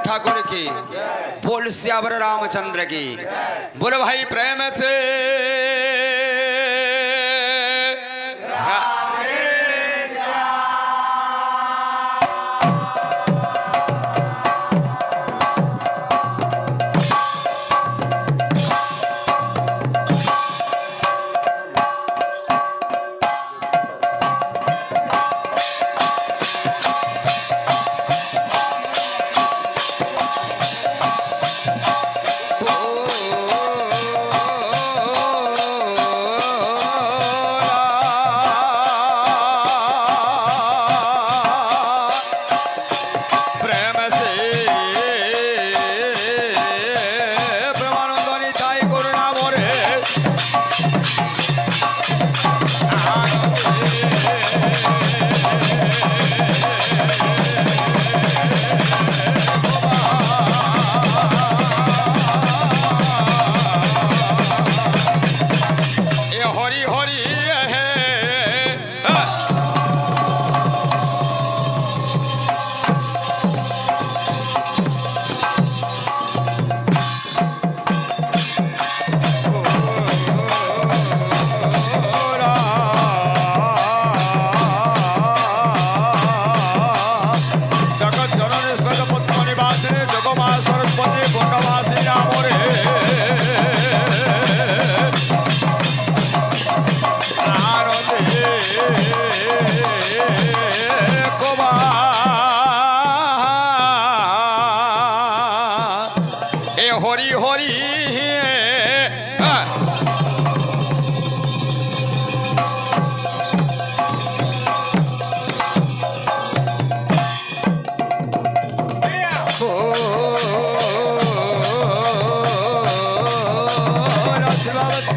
ठाकुर की, बोल सियावर रामचंद्र की, बोल भाई प्रेम से हरि हरि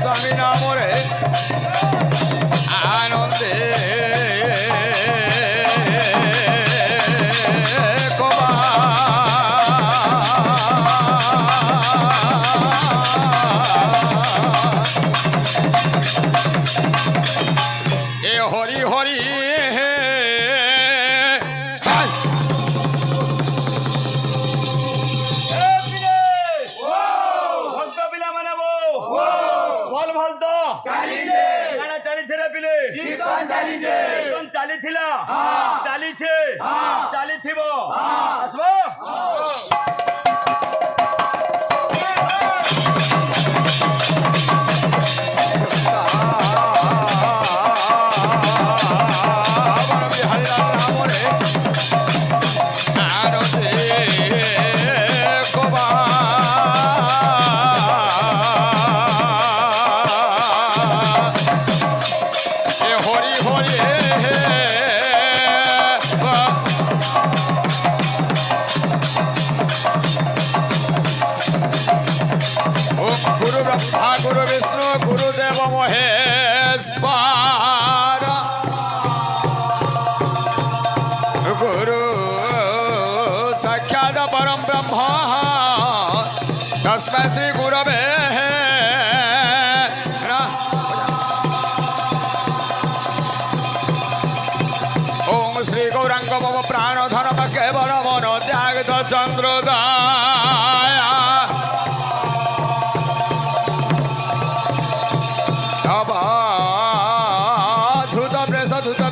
स्वामी नाम रे आनंदे हरि हरि गुरु विष्णु गुरुदेव महेश्वर गुरु साक्षात परम ब्रह्म तस्मै श्री गुरवे ओम श्री गौरांग मम प्राणधन केवल मन त्याग चंद्रोदय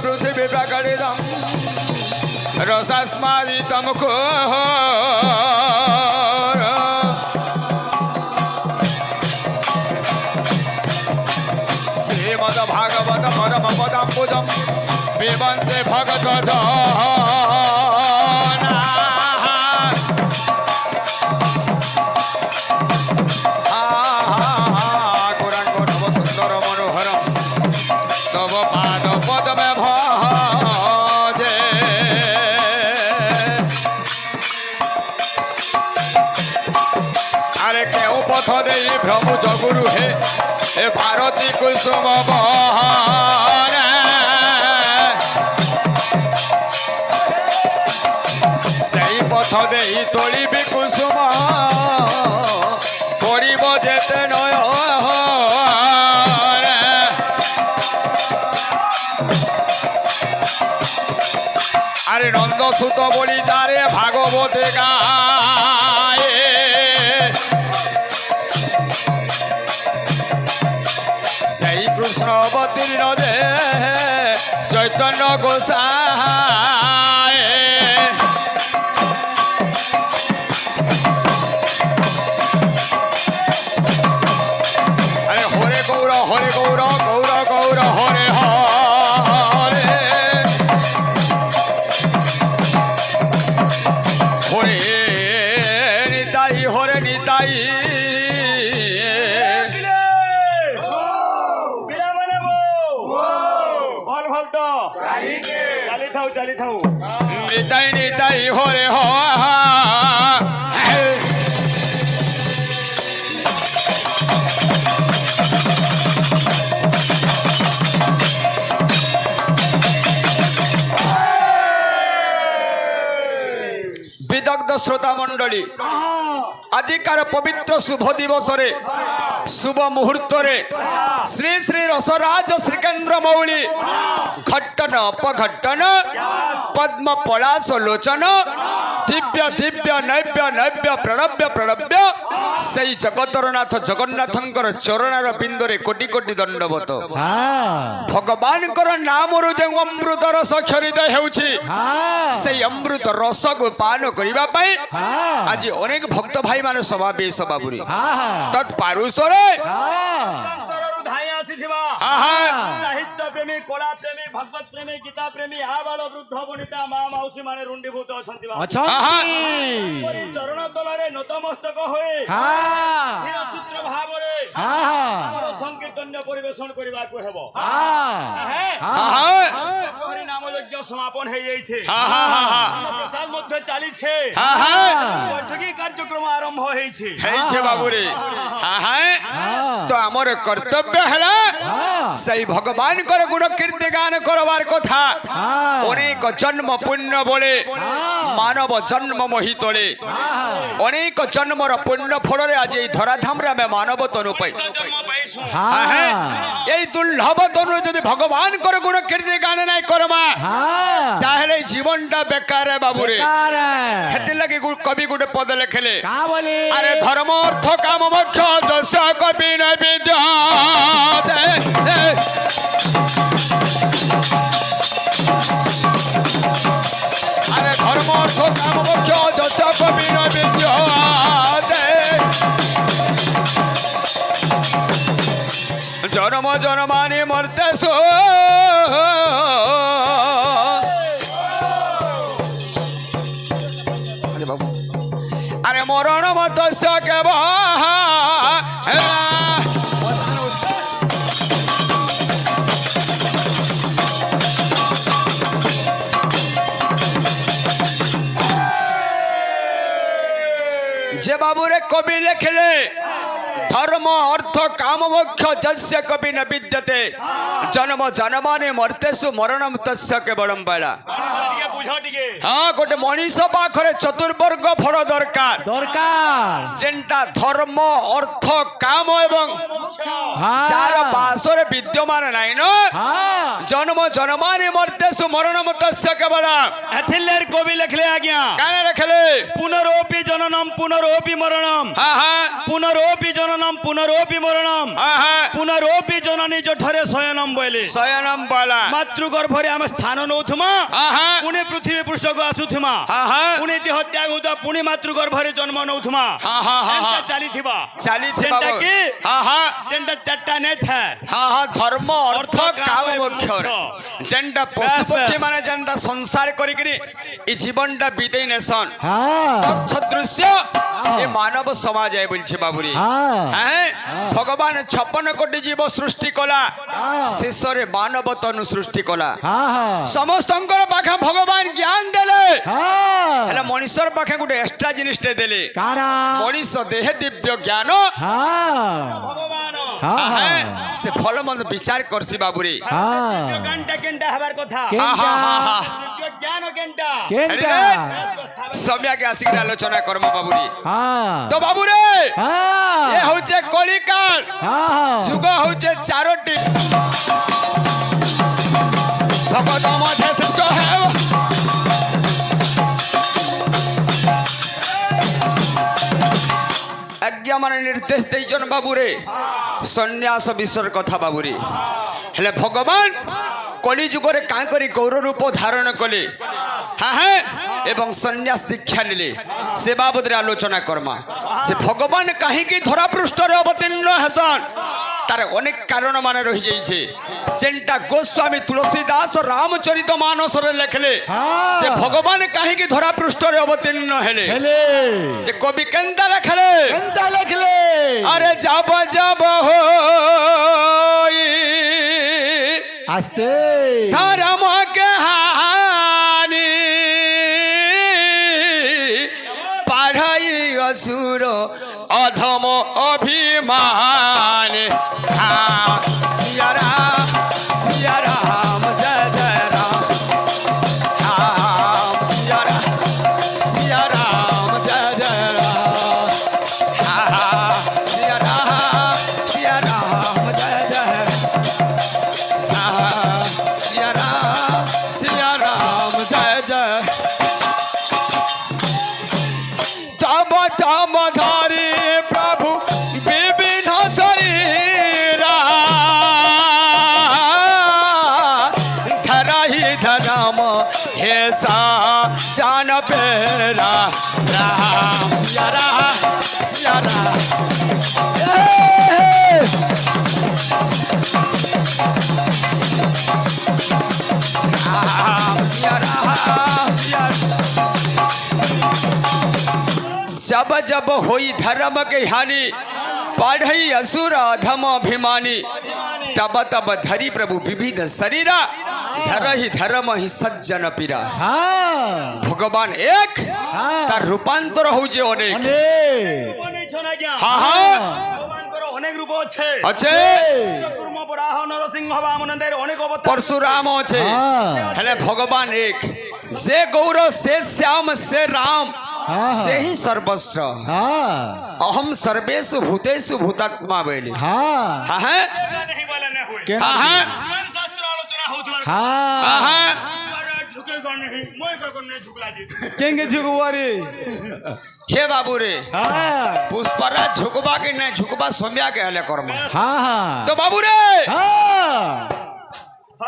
पृथ्वी प्रकटितम रसस्मादितम को श्रीमद् भागवत परम पदाम्बुजं पिबन्ते भगवतो प्रभु जगुरु हे ए भारती कुसुम सही पथ दे तोली भी कुसुम যেতে নয় আরে নন্দ সুত বলি যারে ভাগবতে গায় সেই কৃষ্ণ অবতীর্ণ দে চৈতন্য গোসায় আরে হরে গৌর হরে গৌর গৌর গৌর হরে হরে হরে নিতাই হরে নিতাই নিতাই নিতাই হরে বিদগ্ধ শ্রোতা মণ্ডলী আজিকার পবিত্র শুভ দিবসরে শুভ মুহূর্তরে শ্রী শ্রী রসরাজ শ্রীকেন্দ্র মৌলি ঘট্টন অপঘট্টন পদ্ম পলাশ লোচন দিব্য দিব্য নৈব্য নৈব্য প্রণব্য প্রণব্য সেই জগতরনাଥ ଜଗନ୍ନାଥଙ୍କର ଚରଣର ବିନ୍ଦୁରେ କୋଟି କୋଟି ଦଣ୍ଡବତ ଭଗବାନଙ୍କର ନାମରୁ ଯେଉଁ ଅମୃତ ରସ କ୍ଷରିତ ହେଉଛି ସେଇ ଅମୃତ ରସକୁ ପାନ କରିବା ପାଇଁ ଆଜି ଅନେକ ଭକ୍ତ ଭାଇ ମାନେ ସମାବେଶ ବାବୁରେ ତତ୍ପାରୁଷରେ ସାହିତ୍ୟ ପ୍ରେମୀ କଳା ପ୍ରେମୀ ଭଗବତ ପ୍ରେମୀ ଗୀତା ପ୍ରେମୀ ଆବାଳ ବୃଦ୍ଧ ବନିତା ମା ମାଉସୀ ମାନେ ରୁଣ୍ଡୀଭୂତ ଅଛନ୍ତି ଚରଣ ତଳରେ ନତମସ୍ତକ ହୋଇ ସୂତ୍ର ଭାବରେ ଆମର ସଂକୀର୍ତ୍ତନ୍ୟ ପରିବେଷଣ କରିବାକୁ ହେବ ନାମ ଯଜ୍ଞ ସମାପନ ହେଇଯାଇଛି ପ୍ରସାଦ ମଧ୍ୟ ଚାଲିছে ବୈଠକୀ କାର୍ଯ୍ୟକ୍ରମ ଆରମ୍ଭ ହେଇଛି ବାବୁରେ ତ ଆମର କର୍ତ୍ତବ୍ୟ ହେଲା সেই ভগবানଙ୍କର গুণ কীর্তি গান করবার কথা অনেক জন্ম পুণ্য বলে মানব জন্ম মহিতলে অনেক জন্মর পুণ্য ফলরে আজ এই ধরাধামরে আমি মানব তনু পাই এই দুর্লভ তনু যদি ভগবানଙ୍କର গুণ কীর্তি গান নাই করমা তাহলে জীবনটা বেকার বাবুরে হেতি লাগি কবি গুটে পদ লেখলে আরে ধর্ম অর্থ কাম মোক্ষ যশ কবি ন বিদ্যা আরে ধর্ম অর্থ কাম মোক্ষ যশ কবি ন বিদ্যা জনম জনমানি মর্তেশ আরে মরণ মতস্য কেব যে বাবুরে কবি লেখলে ধর্ম অর্থ কাম মোক্ষ যস্য কবি ন বিদ্যতে জন্ম জন্মানে মর্তেষু মরণম তস্য কেবলম বেলা হ্যাঁ গোটে মনিষ পাখরে চতুর্বর্গ ফল দরকার যেটা ধর্ম অর্থ কাম এবং যার বাসরে বিদ্যমান নাই ন জন্ম জন্মানে মর্তেষু মরণম তস্য কেবলম এথিলের কবি লেখলে আজ্ঞা কেন লেখলে পুনরোপি জননম পুনরোপি মরণম পুনরোপি জননম পুনরোপি মরণম পুনরোপি জননী জঠরে শয়নম বলে শয়নম বলা মাতৃগর্ভরে আমি স্থান নৌথুমা পুনে পৃথিবী পৃষ্ঠକୁ ଆସୁଥୁମା ପୁଣି ଦେହ ତ୍ୟାଗ ହଉଥିବା ପୁଣି ମାତୃଗର୍ଭରେ ଜନ୍ମ ନଉଥୁମା ଚାଲିଥିବା କି ଯେନ୍ଟା ଚାରିଟା ନେଇଥାଏ ଧର୍ମ ଅର୍ଥ କାମ ମୋକ୍ଷ ଯେନ୍ଟା ପଶୁ ପକ୍ଷୀ ମାନେ ଯେନ୍ଟା ସଂସାର କରିକିରି ଏ ଜୀବନଟା ବିତେଇ ନେସନ୍ ତତ୍ସଦୃଶ୍ୟ ଏ ମାନବ ସମାଜ ଏ ବୋଲছে ବାବୁରେ ভগবান 56 কোটি জীব সৃষ্টি কলা শেষরে মানব তনু সৃষ্টি কলা সমস্তঙ্কর পাখে ভগবান জ্ঞান দেলে হেলে মনিষর পাখে গোটে এক্সট্রা জিনিসটে দেলে মনিষ দেহে দিব্য জ্ঞান হ্যাঁ, হ্যাঁ। সে ভালো মন্দ বিচার করছি বাবুরে হ্যাঁ গানটা কেনটা হবার কথা কেনটা জ্ঞান কেনটা কেনটা সৌম্যাকে আসিকি আলোচনা করম বাবুরে হ্যাঁ তো বাবুরে হ্যাঁ এ হচ্ছে কলিকাল হ্যাঁ যুগ হচ্ছে চারটি ভগত মধ্যে শ্রেষ্ঠ হেব আজ্ঞা মানে নির্দেশ দেইছন বাবুরে সন্ন্যাস বিষয়ের কথা বাবুরে হেলে ভগবান কলি যুগরে কাঁ করি গৌর রূপ ধারণ কলে হ্যাঁ হ্যাঁ এবং সন্ন্যাস দীক্ষা নিলে সে বাবদরে আলোচনা কর্মা যে ভগবান কাহিকি ধরা পৃষ্ঠরে অবতীর্ণ হেসন তার অনেক কারণ মানে রহি যাইছে যেটা গোস্বামী তুলসী দাস রামচরিত মানসরে লেখলে যে ভগবান কাহিকি ধরা পৃষ্ঠরে অবতীর্ণ হেলে হেলে যে কবি কেন্দা লেখলে কেনটা লেখলে আরে যাব যাব হই আস্তে ধর্ম কাহানি পাড়াই অসুর অধম অভিমান সিয়া রাম জয় জয় রাম রাম সিয়া রাম জয় জয় রাম সিয়া রাম জয় জয় রাম सिया राम जय जय तब तम धारी प्रभु विविध शरीरा धरहि धरम हे सा जान पेरा राम सिया राम जब जब होई धर्म के हानि पढ़ई असुर अधम अभिमानी तब तब धरी प्रभु विविध शरीरा धरहि धर्म ही सज्जन पीरा হ্যাঁ भगवान एक तार रूपांतर होजे अनेक অনেক বনেছো না জ্ঞান हाँ हाँ ভগবানଙ୍କର অনেক রূপ আছে अच्छे কুর্ম বরাহ নরসিংহ বামনদের অনেক অবতার परशुराम अच्छे हाँ। हेले भगवान एक जे गौर से श्याम से राम हाँ। से ही सर्वस्व হ্যাঁ अहम सर्वेषु भूतेषु भूतात्मा बोले হ্যাঁ हाँ हाँ नहीं बोले न हुए কেন हाँ हाँ জ্ঞান শাস্ত্র আলোচনা হউতবার হ্যাঁ हाँ हाँ ঝুকে গণ नहीं মই কখন नहीं झुकला जी কেঙ্গে ঝুকুবারে हे बाबू रे হ্যাঁ पुष्परा झुकबा के नहीं झुकबा सोम्या के हले कर्म হ্যাঁ হ্যাঁ तो बाबू रे হ্যাঁ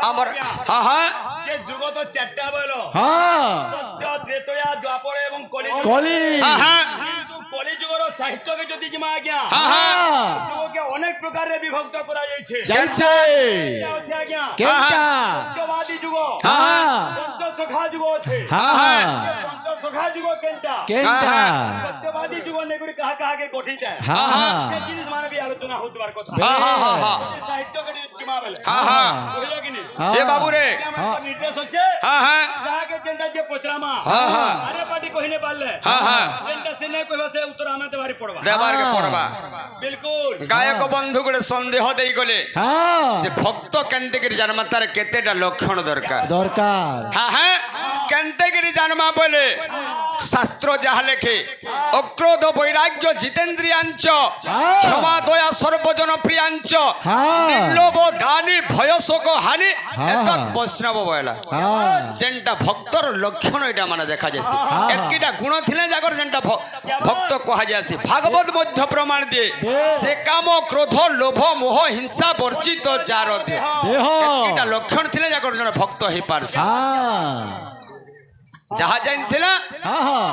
अमर हाँ हाँ যে যুগ তো চারটা বলো হ্যাঁ সত্য ত্রেতয়া দ্বাপর এবং কলিযুগ কলি हाँ हाँ কিন্তু কলিযুগর সাহিত্যকে যদি জিমা আজ্ঞা हाँ हाँ যুগকে অনেক প্রকারে বিভক্ত করা যাইছে যাইছে এটা হচ্ছে আজ্ঞা কেনটা সত্যবাদী যুগ হ্যাঁ পঞ্চসখা যুগ আছে হ্যাঁ হ্যাঁ পঞ্চসখা যুগ কেনটা কেনটা সত্যবাদী যুগ নেগুড়ি কাহা কাহাকে গঠিত হ্যাঁ হ্যাঁ সে জিনিস মানে বি আলোচনা হউতবার কথা हाँ हाँ हाँ हाँ সাহিত্যকে জিমা বেলে हाँ हाँ বুঝলো কি নি हे बाबू रे আমার নির্দেশ হচ্ছে हाँ हाँ যাহাকে যেটা যে পচরামা हाँ हाँ আরে পাটি কহিলে পারলে हाँ हाँ যেটা সেনে কইবা সে উত্তর আমাতে বাড়ি পড়বা देवार के पड़वा বিলকুল गायक बंधु गुड़े संदेह दे गले হ্যাঁ जे भक्त केंद्रगिरी जन्म तार केतेटा लक्षण दरकार দরকার हाँ हाँ केंद्रगिरी जन्मा बोले शास्त्र जहा लेखे अक्रोध वैराग्य जितेन्द्रियांच क्षमा दया सर्वजन प्रियांच हाँ। निर्लोभ दानी भयशोक हानि हाँ। एतत् वैष्णव बोला হ্যাঁ जेनटा भक्तर लक्षण एटा माने देखा जासी एतकीटा गुण थिले जागर जेनटा भक्त कहा जासी भागवत मध्य प्रमाण दिए से काम क्रोध लोभ मोह हिंसा वर्जित जार दे देह एतकीटा लक्षण थिले जागर जन भक्त हे पारसी হ্যাঁ যাহা জানিলা হ্যাঁ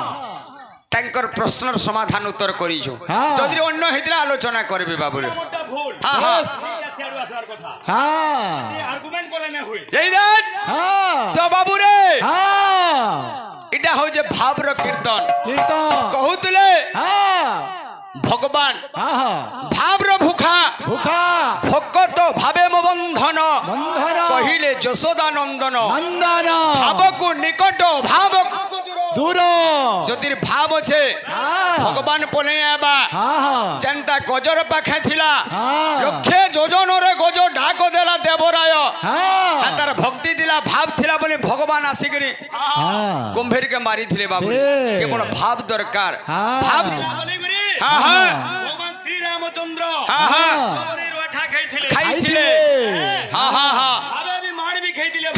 তাঙ্কর প্রশ্নর সমাধান উত্তর করিছু হ্যাঁ। যদি অন্য হইতলে আলোচনা করবে বাবুরে মোটা ভুল হ্যাঁ হ্যাঁ এটা সেড়ু আসার কথা হ্যাঁ এই আর্গুমেন্ট করে না হই এই দেন হ্যাঁ তো বাবুরে হ্যাঁ এটা হচ্ছে ভাবর কীর্তন কীর্তন কহুতলে হ্যাঁ ভগবান হ্যাঁ ভাবর ভুখা ভুখা ভক্ত ভাবে বন্ধন বন্ধন কহিলে যশোদা নন্দন নন্দন ভাবকু নিকট ভাবকু দূর যদি ভাব আছে ভগবান পনে আবা যেনটা গজর পাখে ଥିଲା লক্ষে যোজনরে গজ ডাক দেলা দেবরায় তার ভক্তি দিলা ভাব ଥିଲା বলে ভগবান আসিকরি কুম্ভীরকে মারিଥିଲେ বাবু কেবল ভাব দরকার ভাব ভগবান শ্রীরামচন্দ্র সবরের ওঠা খাইଥିଲେ ভাবে ବି ମାଡ଼ ବି ଖାଇଥିଲେ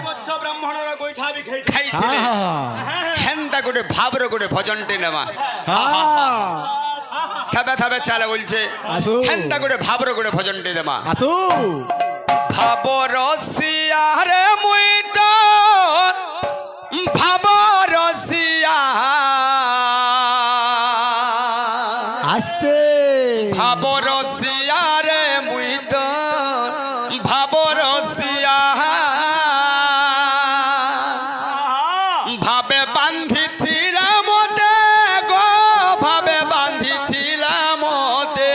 ବତ୍ସ ବ୍ରାହ୍ମଣର ଗୋଇଠା ବି ଖାଇଥିଲେ হেনটা গোটে ভাবর গোটে ভজনটি নেওয়া থাবে থাবে চালে বলছে হেনটা গোটে ভাবর গোটে ভজনটি দেওয়া আসু ভাব রসিয়া রে মুই তো ভাব রসিয়া আস্তে ভাব রসিয়া রে মুই তো ভাব রসিয়া ভাবে বান্ধিছিলা মতে গো ভাবে বান্ধিছিলা মতে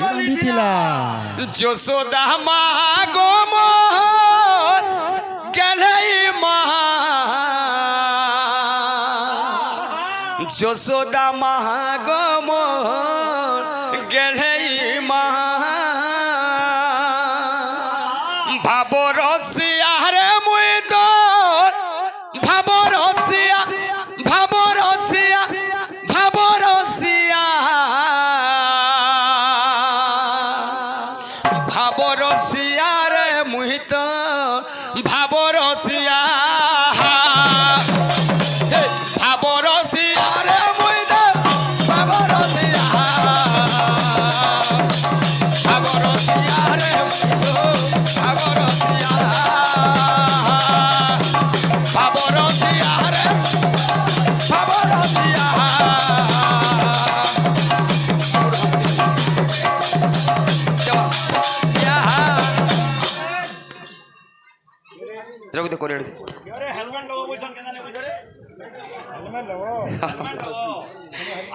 বান্ধিছিলা যশোদা মা গো মোহন গেলেই মা যশোদা মা গো মোহন গেলেই মা ভাব রসিয়া রে মুই তো ভাব রসিয়া ভাব রসিয়া ভাব রসিয়া ভাব রসিয়া রে মুই তো ভাব রসিয়া ভাব রসিয়া রে মুই তো ভাব রসিয়া ভাব রসিয়া রে মুই তো ভাব রসিয়া ভাব রসিয়া রে ভাব রসিয়া জগতে করে দে হেলমেট লগো বইছন কেন নে বইছরে হেলমেট লগো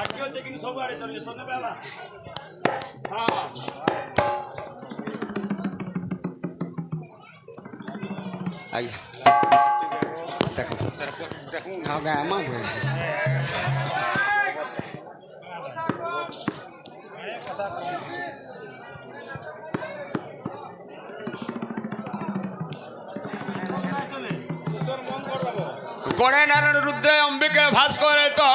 আটিও চেকিং সব আড়ে চলি সনে বাবা হ্যাঁ আই দেখো খাও গা আমা বই গণে নারায়ণ রুদ্রে অম্বিকে ভাস করে তো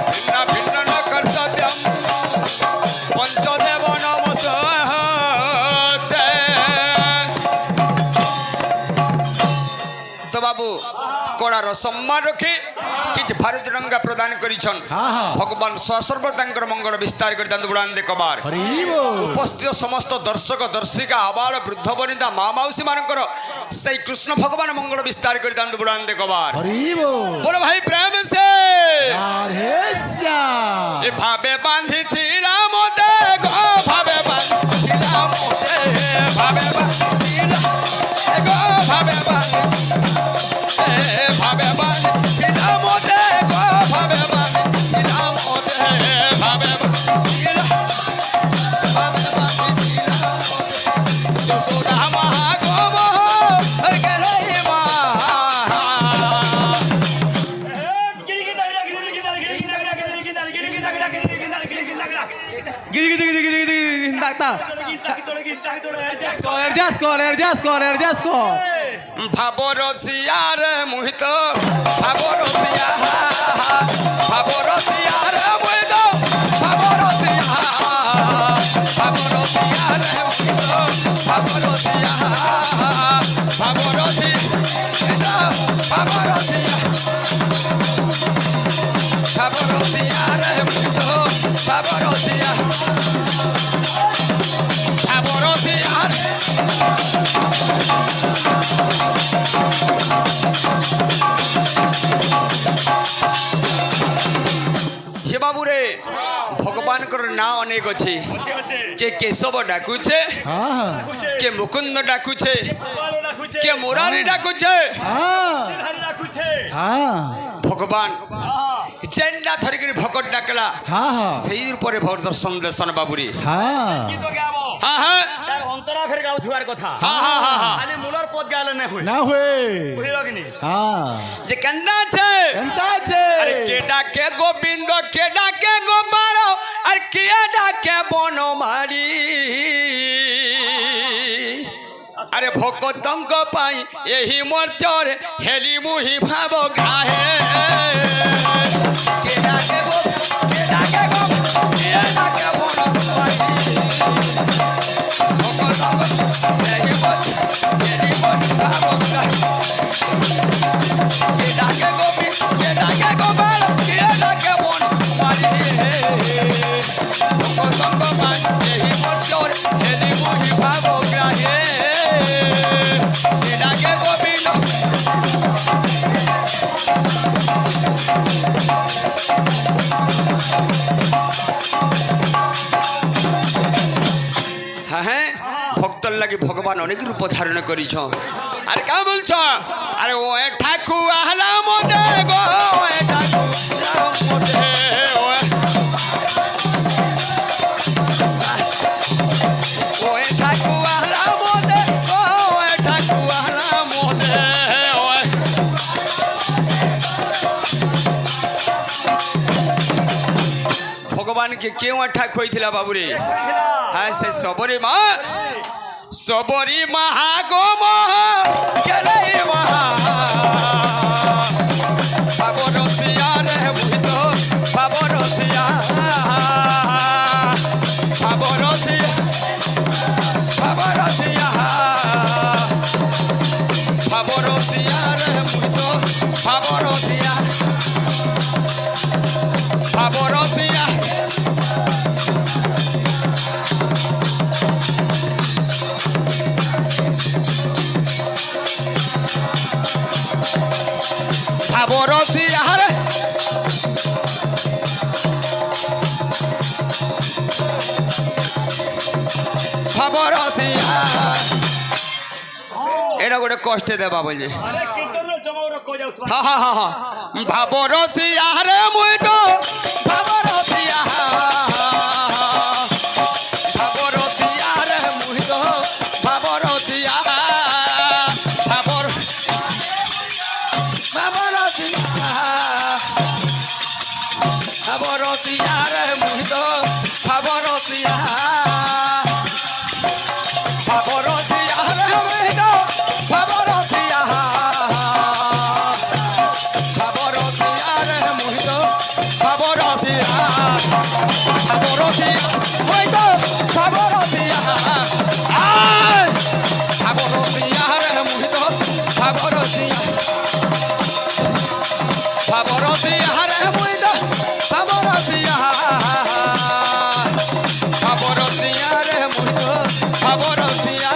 ভিন্ন ভিন্ন ন কর্তব্যম পঞ্চদেব নমস্তে তো বাবু কড়ার সম্মান রক্ষে কিছু ভারত রঙ্গা প্রদান করেছেন ভগবান সসর্বতাঙ্কর মঙ্গল বিস্তার করে দান বুড়ান্দে কবার উপস্থিত সমস্ত দর্শক দর্শিকা আবাল বৃদ্ধ বনিতা মা মাউসী মানকর সেই কৃষ্ণ ভগবান মঙ্গল বিস্তার করে দান বুড়ান্দে কবার বলো ভাই প্রেম সে এ ভাবে বাঁধিছিলা মতে গো ভাবে বাঁধিছিলা মতে ভাবে বাঁধিছিলা গো ভাবে ভাবে বাঁধিছিলা মতে গো ভাবে বাঁধিছিলা মতে ভাবে বাঁধিছিলা ভাবে বাঁধিছিলা যশোদা মা গো মোহন গেলেই মা ভাব রসিয়ার মোহিত ভাব রসিয়া ভাব রসিয়ার মোহিত ভাব রসিয়া ভাব রসিয়ার মোহিত ভাব রসিয়া ভাব রসিয়া ভাব রসিয়া ভাব রসিয়ার মোহিত ভাব রসিয়া ভাব রসিয়ার হে বাবু রে ভগবান ମାନଙ୍କର ନାଁ ଅନେକ ଅଛି କିଏ କେଶବ ଡାକୁଛେ ହଁ କିଏ ମୁକୁନ୍ଦ ଡାକୁଛେ ଗୋପାଳ ଡାକୁଛେ, କିଏ ମୁରାରୀ ଡାକୁଛେ ହଁ ଶ୍ରୀହରି ଡାକୁଛେ। ହଁ ଭଗବାନ ଯେନ୍ଟା ଧରିକିରି ଭକତ ଡାକଲା ହଁ ହଁ ସେଇ ରୂପରେ ଦର୍ଶନ ଦେଶନ ବାବୁରେ ହଁ ଗୀତ ଗାବ ହଁ ହଁ ତାର ଅନ୍ତରା ଫେର ଗାଉଥିବାର କଥା ହଁ ହଁ ହଁ ହଁ ଖାଲି ମୂଳର ପଦ ଗାଲେ না ହୁଏ না হুয়ে বুঝিল কি নি হ্যাঁ যে কেন্দা আছে এন্তা আছে আরে কে ডাকে গোবিন্দ কে ডাকে গোপাল আর কে ডাকে বনমালী আরে ভকতঙ্ক পাই এই মর্ত্যরে হেলি মুহি ভাব গ্রাহে কে ডাকে গো কে ডাকে গো কে ডাকে বনমালী ভকতঙ্ক এই মর্ত্যরে হেলি মুহি ভাব গ্রাহে কে ডাকে গোবিন্দ কে ডাকে গোপাল কে ডাকে বনমালী ভকতঙ্ক পাই এই মর্ত্যরে হেলি মুহি ভাব গ্রাহে কে ডাকে গোবিন্দ হ্যাঁ ভক্তর লাগি ভগবান অনেক রূপ ধারণ করিছ আরে কা বলছ আরে ও ঠাকু আহলা মদে গো এ ঠাকু মদে ও এ ঠাকু আহলা মদে গো এ ঠাকু আহলা মদে ভগবান কে কেউ ঠাক হয়েছিল বাবুরে হ্যাঁ সে সবরী মা সবরী মহা গো মহা গেলে মহা বাবরসিয়া রে ভূত বাবরসিয়া বাবরসিয়া বাবরসিয়া বাবরসিয়া রে ভূত বাবরসিয়া বাবরসিয়া Favorosía, favorosía. Era ଗୋଟେ କଷ୍ଟ ଦେବା ବୋଲି আরে কীর্তনের জমাউর কই যাউছ হা হা হা হা ফাবরসিয়া রে মুই তো ফাবরসিয়া ফাবরসিয়া রে মুই তো ফাবরসিয়া ফাবর ফাবরসিয়া ফাবরসিয়া রে মুই তো ফাবরসিয়া ফাবরসিয়া রে মুই তো ফাবরসিয়া ফাবরসিয়া রে মুই তো ফাবরসিয়া ফাবরসিয়া মুই তো ফাবরসিয়া আয় ফাবরসিয়া রে মুই তো ফাবরসিয়া ফাবরসিয়া রে মুই তো ফাবরসিয়া ফাবরসিয়া রে মুই তো ফাবরসিয়া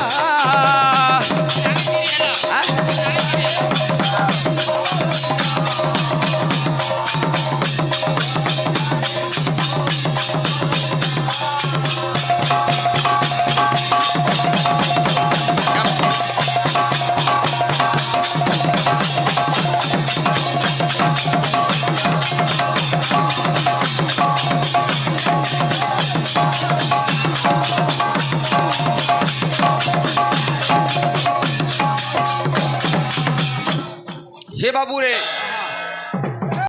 হে বাবু রে